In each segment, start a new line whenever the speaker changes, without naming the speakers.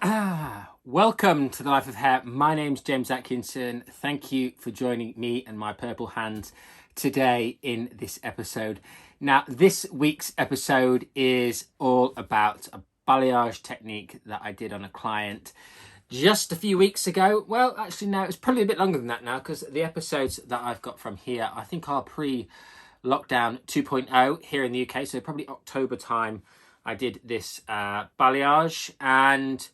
Welcome to the Life of Hair. My name's James Atkinson. Thank you for joining me and my purple hands today in this episode. Now, this week's episode is all about a balayage technique that I did on a client just a few weeks ago. Well, actually, no, it's probably a bit longer than that now because the episodes that I've got from here, I think are pre-lockdown 2.0 here in the UK. So probably October time I did this balayage, and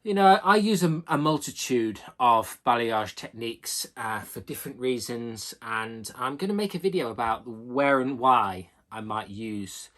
you know, I use a multitude of balayage techniques for different reasons, and I'm going to make a video about where and why I might use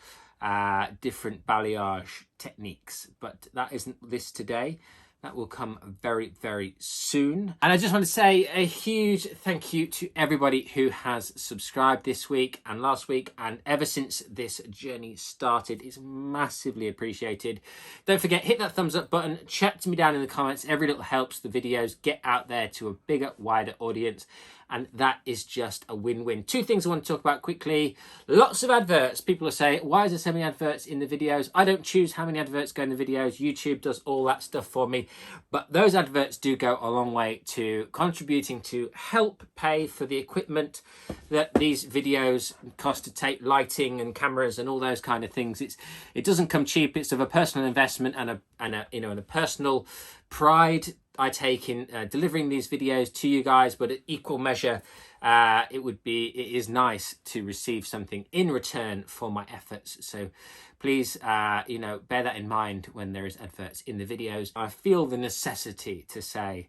different balayage techniques, but that isn't this today. That will come very, very soon. And I just want to say a huge thank you to everybody who has subscribed this week and last week and ever since this journey started. It's massively appreciated. Don't forget, hit that thumbs up button, chat to me down in the comments. Every little helps the videos get out there to a bigger, wider audience. And that is just a win-win. Two things I want to talk about quickly. Lots of adverts. People are saying, why is there so many adverts in the videos? I don't choose how many adverts go in the videos. YouTube does all that stuff for me. But those adverts do go a long way to contributing to help pay for the equipment that these videos cost to take, lighting and cameras and all those kind of things. It doesn't come cheap. It's of a personal investment and a personal pride I take in delivering these videos to you guys, but at equal measure, it is nice to receive something in return for my efforts. So please, bear that in mind when there is adverts in the videos. I feel the necessity to say,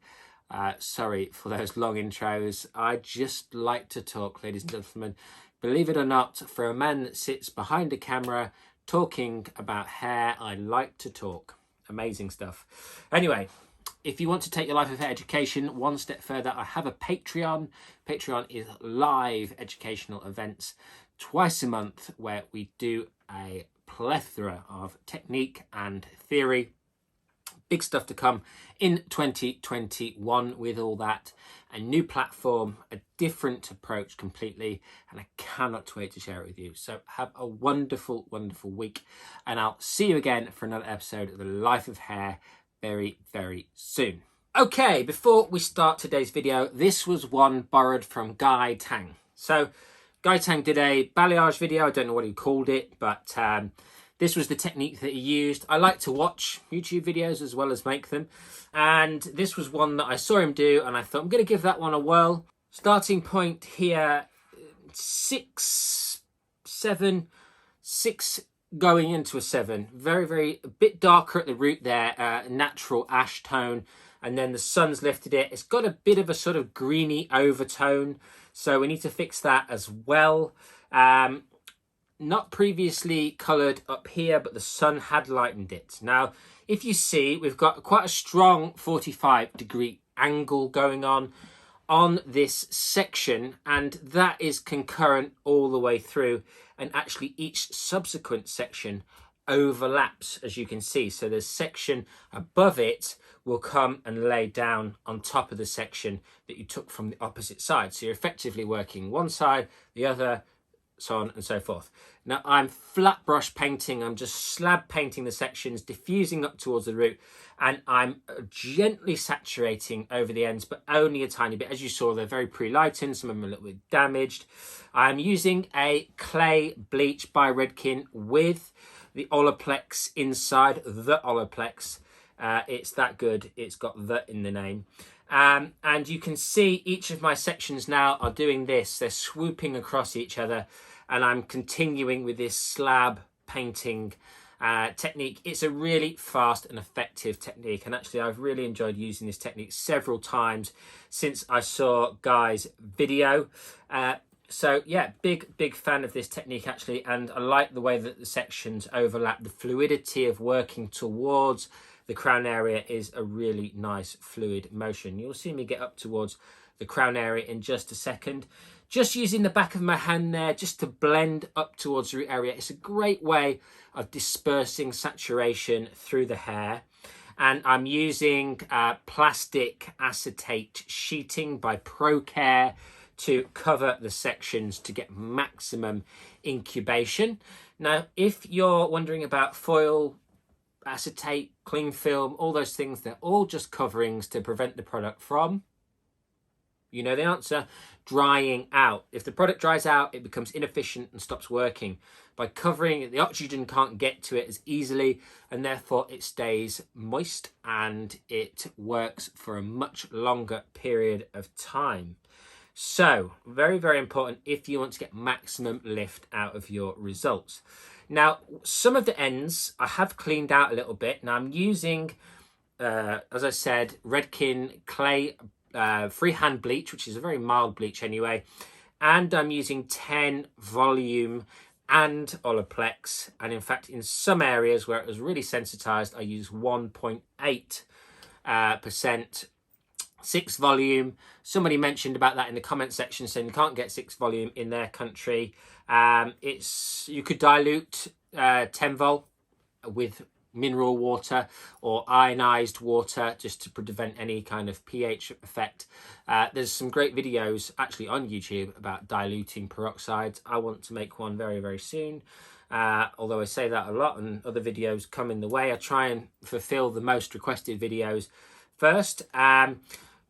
sorry for those long intros. I just like to talk, ladies and gentlemen. Believe it or not, for a man that sits behind a camera talking about hair, I like to talk. Amazing stuff. Anyway, if you want to take your Life of Hair education one step further, I have a Patreon. Patreon is live educational events twice a month where we do a plethora of technique and theory. Big stuff to come in 2021 with all that. A new platform, a different approach completely, and I cannot wait to share it with you. So have a wonderful, wonderful week, and I'll see you again for another episode of the Life of Hair very, very soon. Okay, before we start today's video, this was one borrowed from Guy Tang. So Guy Tang did a balayage video. I don't know what he called it, but this was the technique that he used. I like to watch YouTube videos as well as make them. And this was one that I saw him do, and I thought I'm going to give that one a whirl. Starting point here, 6, 7, 6 going into a 7. Very, very, a bit darker at the root there, natural ash tone. And then the sun's lifted it. It's got a bit of a sort of greeny overtone. So we need to fix that as well. Not previously coloured up here, but the sun had lightened it. Now, if you see, we've got quite a strong 45-degree angle going on this section, and that is concurrent all the way through, and actually each subsequent section overlaps, as you can see. So the section above it will come and lay down on top of the section that you took from the opposite side. So you're effectively working one side, the other, so on and so forth. Now I'm flat brush painting, I'm just slab painting the sections, diffusing up towards the root, and I'm gently saturating over the ends, but only a tiny bit. As you saw, they're very pre-lightened, some of them are a little bit damaged. I'm using a clay bleach by Redken with the Olaplex inside, the Olaplex. It's that good, it's got the in the name. And you can see each of my sections now are doing this. They're swooping across each other, and I'm continuing with this slab painting technique. It's a really fast and effective technique, and actually I've really enjoyed using this technique several times since I saw Guy's video. So yeah, big fan of this technique actually, and I like the way that the sections overlap. The fluidity of working towards the crown area is a really nice fluid motion. You'll see me get up towards the crown area in just a second. Just using the back of my hand there just to blend up towards the root area. It's a great way of dispersing saturation through the hair. And I'm using plastic acetate sheeting by ProCare to cover the sections to get maximum incubation. Now, if you're wondering about foil acetate, cling film, all those things, they're all just coverings to prevent the product from, you know the answer, drying out. If the product dries out, it becomes inefficient and stops working. By covering it, the oxygen can't get to it as easily, and therefore it stays moist and it works for a much longer period of time. So, very, very important if you want to get maximum lift out of your results. Now, some of the ends I have cleaned out a little bit. Now, I'm using, as I said, Redken Clay freehand bleach, which is a very mild bleach anyway. And I'm using 10 volume and Olaplex. And in fact, in some areas where it was really sensitized, I use 1.8% 6 volume. Somebody mentioned about that in the comment section, saying you can't get 6 volume in their country. You could dilute 10 vol with mineral water or ionized water just to prevent any kind of pH effect. There's some great videos actually on YouTube about diluting peroxides. I want to make one very, very soon. Although I say that a lot and other videos come in the way, I try and fulfill the most requested videos first.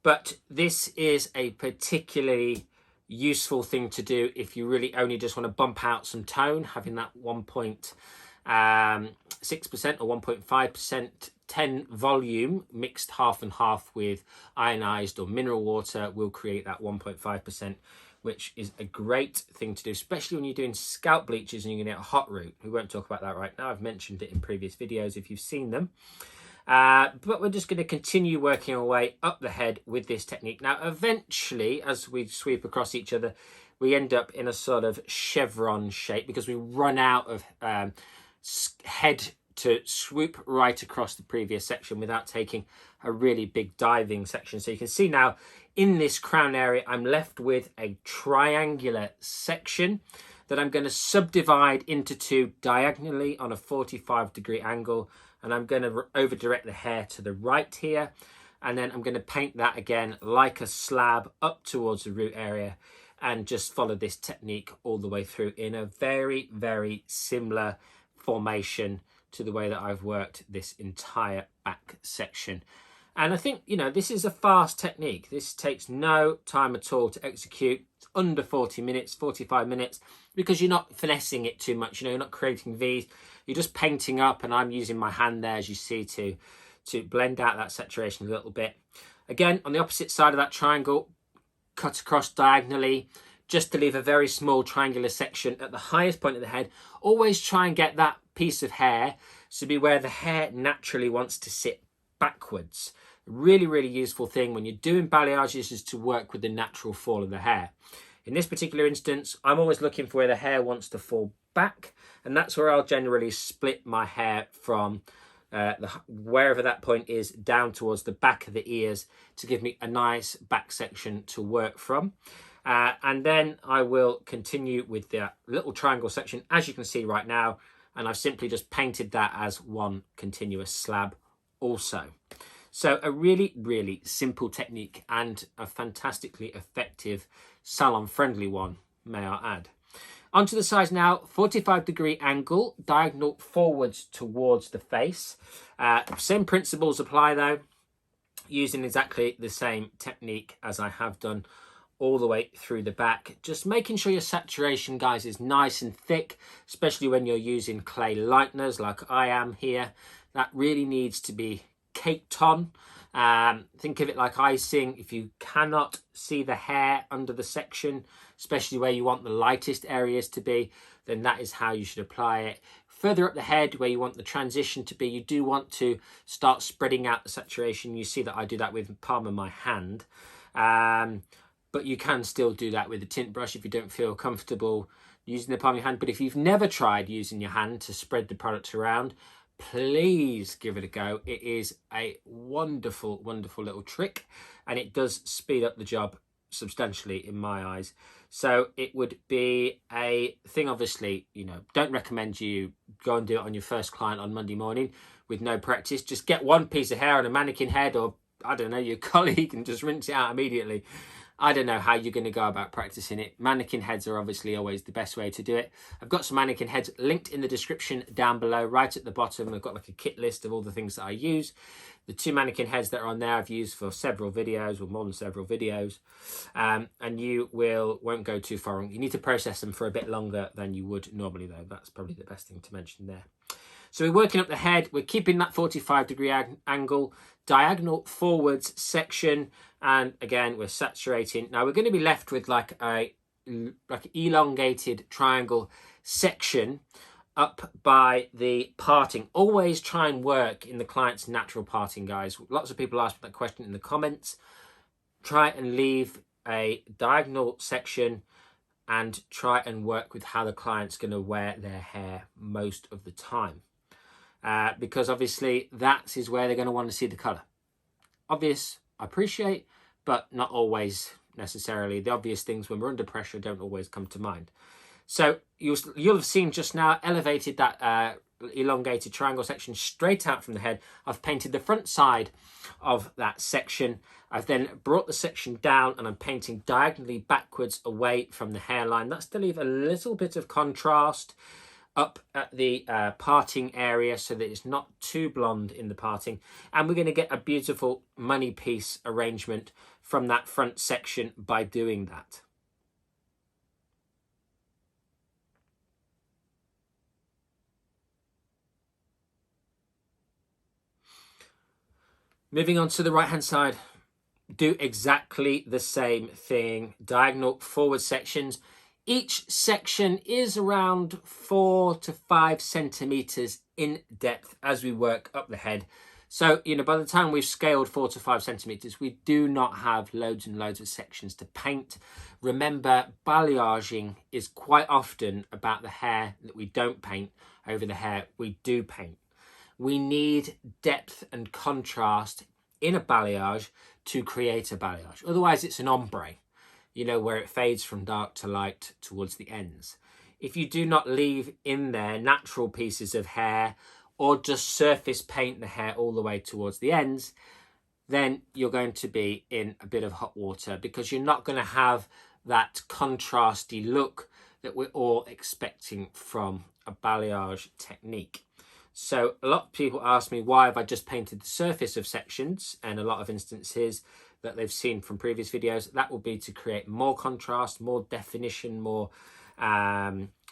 But this is a particularly useful thing to do if you really only just want to bump out some tone. Having that 1.6% or 1.5% 10 volume mixed half and half with ionized or mineral water will create that 1.5%, which is a great thing to do, especially when you're doing scalp bleaches and you're going to get a hot root. We won't talk about that right now. I've mentioned it in previous videos if you've seen them. But we're just going to continue working our way up the head with this technique. Now, eventually, as we sweep across each other, we end up in a sort of chevron shape because we run out of head to swoop right across the previous section without taking a really big diving section. So you can see now in this crown area, I'm left with a triangular section that I'm going to subdivide into 2 diagonally on a 45-degree angle. And I'm going to over direct the hair to the right here. And then I'm going to paint that again like a slab up towards the root area and just follow this technique all the way through in a very, very similar formation to the way that I've worked this entire back section. And I think, you know, this is a fast technique. This takes no time at all to execute. It's under 40 minutes, 45 minutes, because you're not finessing it too much. You know, you're not creating V's. You're just painting up, and I'm using my hand there, as you see, to blend out that saturation a little bit. Again, on the opposite side of that triangle, cut across diagonally, just to leave a very small triangular section at the highest point of the head. Always try and get that piece of hair to be where the hair naturally wants to sit backwards. Really, really useful thing when you're doing balayages is to work with the natural fall of the hair. In this particular instance, I'm always looking for where the hair wants to fall back, and that's where I'll generally split my hair from wherever that point is down towards the back of the ears to give me a nice back section to work from. And then I will continue with the little triangle section, as you can see right now, and I've simply just painted that as one continuous slab also. So a really, really simple technique and a fantastically effective salon-friendly one, may I add. Onto the sides now, 45-degree angle, diagonal forwards towards the face. Same principles apply though, using exactly the same technique as I have done all the way through the back. Just making sure your saturation, guys, is nice and thick, especially when you're using clay lighteners like I am here. That really needs to be caked on. Think of it like icing. If you cannot see the hair under the section, especially where you want the lightest areas to be, then that is how you should apply it. Further up the head where you want the transition to be, you do want to start spreading out the saturation. You see that I do that with the palm of my hand. But you can still do that with a tint brush if you don't feel comfortable using the palm of your hand. But if you've never tried using your hand to spread the product around, please give it a go. It is a wonderful, wonderful little trick, and it does speed up the job substantially in my eyes. So it would be a thing, obviously, you know, don't recommend you go and do it on your first client on Monday morning with no practice. Just get one piece of hair on a mannequin head, or I don't know, your colleague, and just rinse it out immediately. I don't know how you're going to go about practicing it. Mannequin heads are obviously always the best way to do it. I've got some mannequin heads linked in the description down below. Right at the bottom, I've got like a kit list of all the things that I use. The 2 mannequin heads that are on there I've used for several videos, or more than several videos. And you won't go too far wrong. You need to process them for a bit longer than you would normally though. That's probably the best thing to mention there. So we're working up the head, we're keeping that 45-degree angle, diagonal forwards section, and again, we're saturating. Now we're going to be left with like an elongated triangle section up by the parting. Always try and work in the client's natural parting, guys. Lots of people ask that question in the comments. Try and leave a diagonal section and try and work with how the client's going to wear their hair most of the time. Because obviously that is where they're going to want to see the colour. Obvious, I appreciate, but not always necessarily. The obvious things when we're under pressure don't always come to mind. So you'll have seen just now, elevated that elongated triangle section straight out from the head. I've painted the front side of that section. I've then brought the section down and I'm painting diagonally backwards away from the hairline. That's to leave a little bit of contrast up at the parting area so that it's not too blonde in the parting. And we're going to get a beautiful money piece arrangement from that front section by doing that. Moving on to the right hand side, do exactly the same thing. Diagonal forward sections. Each section is around 4 to 5 centimeters in depth as we work up the head. So, by the time we've scaled 4 to 5 centimeters, we do not have loads and loads of sections to paint. Remember, balayaging is quite often about the hair that we don't paint over the hair we do paint. We need depth and contrast in a balayage to create a balayage. Otherwise, it's an ombre, where it fades from dark to light towards the ends. If you do not leave in there natural pieces of hair or just surface paint the hair all the way towards the ends, then you're going to be in a bit of hot water because you're not going to have that contrasty look that we're all expecting from a balayage technique. So a lot of people ask me, why have I just painted the surface of sections? And a lot of instances that they've seen from previous videos, that will be to create more contrast, more definition, more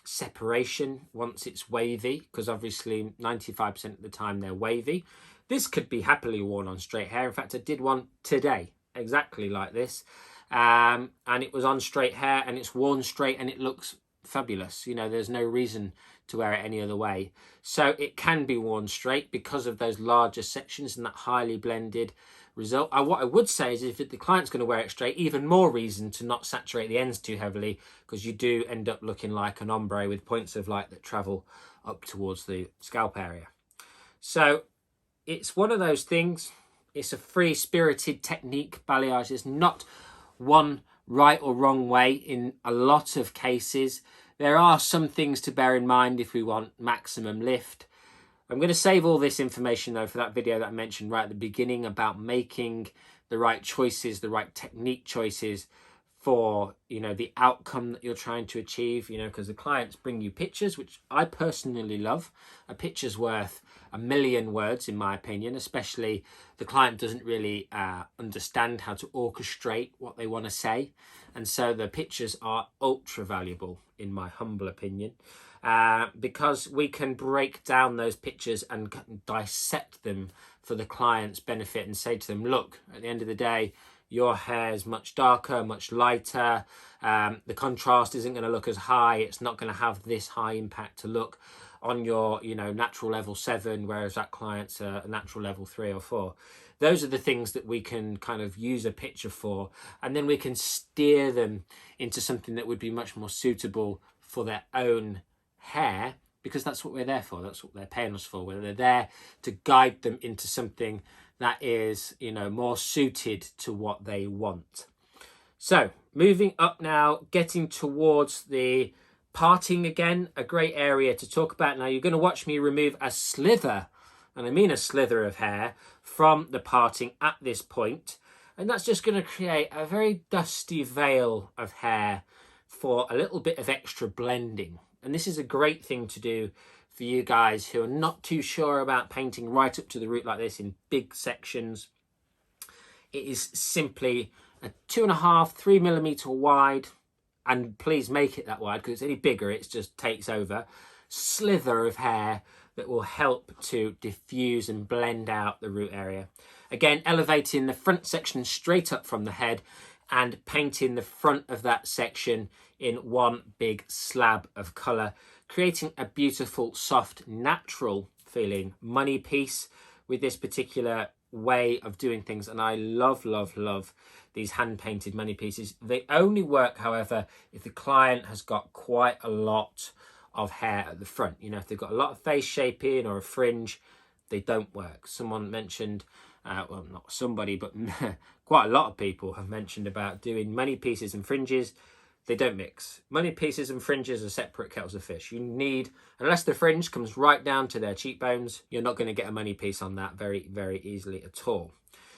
separation once it's wavy, because obviously 95% of the time they're wavy. This could be happily worn on straight hair. In fact, I did one today exactly like this, and it was on straight hair and it's worn straight and it looks fabulous. There's no reason to wear it any other way. So it can be worn straight because of those larger sections and that highly blended result. What I would say is, if the client's going to wear it straight, even more reason to not saturate the ends too heavily, because you do end up looking like an ombre with points of light that travel up towards the scalp area. So it's one of those things. It's a free-spirited technique. Balayage is not one right or wrong way in a lot of cases. There are some things to bear in mind if we want maximum lift. I'm going to save all this information though for that video that I mentioned right at the beginning about making the right choices, the right technique choices for, the outcome that you're trying to achieve, because the clients bring you pictures, which I personally love. A picture's worth a million words, in my opinion, especially the client doesn't really understand how to orchestrate what they want to say. And so the pictures are ultra valuable, in my humble opinion, because we can break down those pictures and dissect them for the client's benefit and say to them, look, at the end of the day, your hair is much darker, much lighter. The contrast isn't going to look as high. It's not going to have this high impact to look on your, natural level 7, whereas that client's a natural level 3 or 4. Those are the things that we can kind of use a picture for, and then we can steer them into something that would be much more suitable for their own hair, because that's what we're there for. That's what they're paying us for. We're there to guide them into something that is, more suited to what they want. So moving up now, getting towards the parting again, a great area to talk about. Now you're going to watch me remove a slither, and I mean a slither of hair, from the parting at this point. And that's just going to create a very dusty veil of hair for a little bit of extra blending. And this is a great thing to do for you guys who are not too sure about painting right up to the root like this in big sections. It is simply a 2.5, 3 millimeter wide, and please make it that wide because it's any bigger, it just takes over, slither of hair that will help to diffuse and blend out the root area. Again, elevating the front section straight up from the head and painting the front of that section in one big slab of colour, creating a beautiful, soft, natural feeling money piece with this particular way of doing things. And I love, love, love these hand-painted money pieces. They only work, however, if the client has got quite a lot of hair at the front. You know, if they've got a lot of face shaping or a fringe, they don't work. Someone mentioned, well, not somebody, but quite a lot of people have mentioned about doing money pieces and fringes. They don't mix. Money pieces and fringes are separate kettles of fish. You need, unless the fringe comes right down to their cheekbones, you're not going to get a money piece on that very, very easily at all.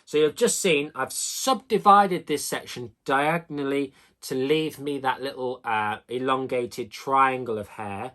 So you've just seen, I've subdivided this section diagonally to leave me that little elongated triangle of hair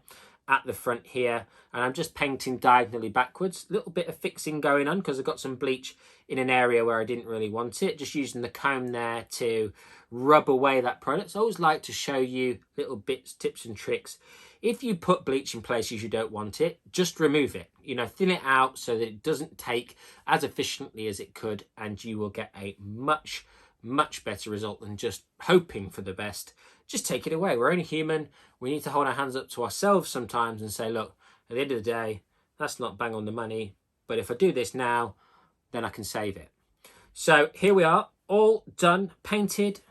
at the front here. And I'm just painting diagonally backwards. A little bit of fixing going on because I've got some bleach in an area where I didn't really want it. Just using the comb there to rub away that product. So I always like to show you little bits, tips and tricks. If you put bleach in places you don't want it, just remove it. You know, thin it out so that it doesn't take as efficiently as it could, and you will get a much, much better result than just hoping for the best. Just take it away. We're only human. We need to hold our hands up to ourselves sometimes and say, look, at the end of the day, that's not bang on the money. But if I do this now, then I can save it. So here we are, all done, painted,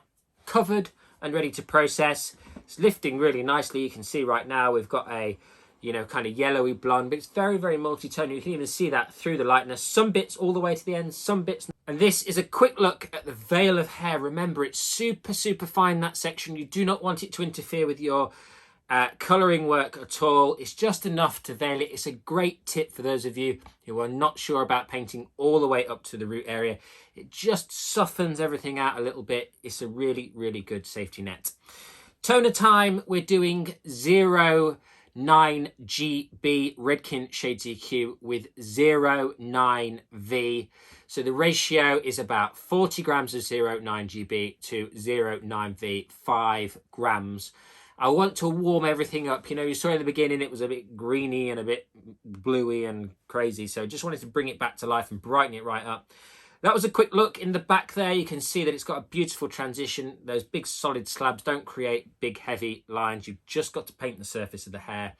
covered and ready to process. It's lifting really nicely. You can see right now we've got a, you know, kind of yellowy blonde, but it's very, very multi-tone. You can even see that through the lightness. Some bits all the way to the end, some bits. And this is a quick look at the veil of hair. Remember, it's super, super fine, that section. You do not want it to interfere with your colouring work at all. It's just enough to veil it. It's a great tip for those of you who are not sure about painting all the way up to the root area. It just softens everything out a little bit. It's a really, really good safety net. Toner time, we're doing 09GB Redken Shades EQ with 09V. So the ratio is about 40 grams of 09GB to 09V, 5 grams. I want to warm everything up. You know, you saw in the beginning it was a bit greeny and a bit bluey and crazy. So just wanted to bring it back to life and brighten it right up. That was a quick look in the back there. You can see that it's got a beautiful transition. Those big solid slabs don't create big heavy lines. You've just got to paint the surface of the hair.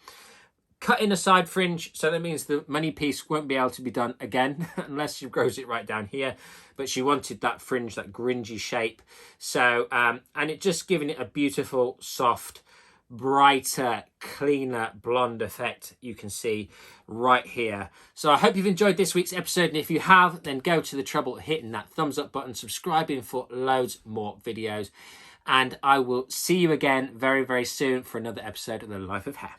Cut in a side fringe, so that means the money piece won't be able to be done again unless she grows it right down here. But she wanted that fringe, that gringy shape. So, and it just giving it a beautiful, soft, brighter, cleaner blonde effect you can see right here. So I hope you've enjoyed this week's episode, and if you have, then go to the trouble of hitting that thumbs up button, subscribing for loads more videos, and I will see you again very, very soon for another episode of The Life of Hair.